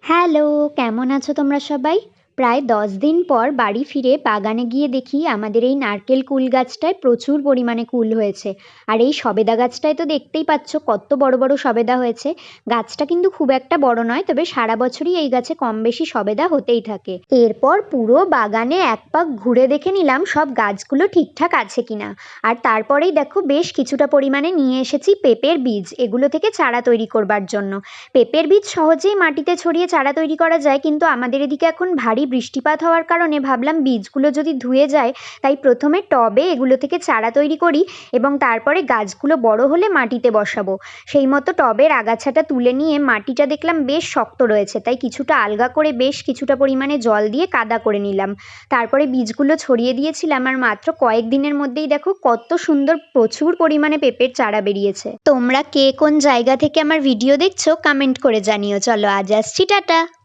Hello, কেমন আছো তোমরা সবাই? প্রায় ১০ দিন পর বাড়ি ফিরে বাগানে গিয়ে দেখি আমাদের এই নারকেল কুল গাছটায় প্রচুর পরিমাণে কুল হয়েছে। আর এই সবেদা গাছটায় তো দেখতেই পাচ্ছ কত বড় বড় সবেদা হয়েছে। গাছটা কিন্তু খুব একটা বড় নয়, তবে সারা বছরই এই গাছে কম বেশি সবেদা হতেই থাকে। এরপর পুরো বাগানে এক পাক ঘুরে দেখে নিলাম সব গাছগুলো ঠিকঠাক আছে কিনা। আর তারপরেই দেখো বেশ কিছুটা পরিমাণে নিয়ে এসেছি পেঁপের বীজ, এগুলো থেকে চারা তৈরি করবার জন্য। পেঁপের বীজ সহজেই মাটিতে ছড়িয়ে চারা তৈরি করা যায়, কিন্তু আমাদের এদিকে এখন ভারী বৃষ্টিপাত হওয়ার কারণে ভাবলাম বীজগুলো যদি ধুয়ে যায়, তাই প্রথমে টবে এগুলো থেকে চারা তৈরি করি এবং তারপরে গাছগুলো বড় হলে মাটিতে বসাবো। সেই মতো টবের আগাছাটা তুলে নিয়ে মাটিটা দেখলাম বেশ শক্ত রয়েছে, তাই কিছুটা আলগা করে বেশ কিছুটা পরিমাণে জল দিয়ে কাদা করে নিলাম। তারপরে বীজগুলো ছড়িয়ে দিয়েছিলাম, আর মাত্র কয়েকদিনের মধ্যেই দেখো কত সুন্দর প্রচুর পরিমাণে পেঁপের চারা বেরিয়েছে। তোমরা কে কোন জায়গা থেকে আমার ভিডিও দেখছো কমেন্ট করে জানিও। চলো আজ আসছি, টাটা।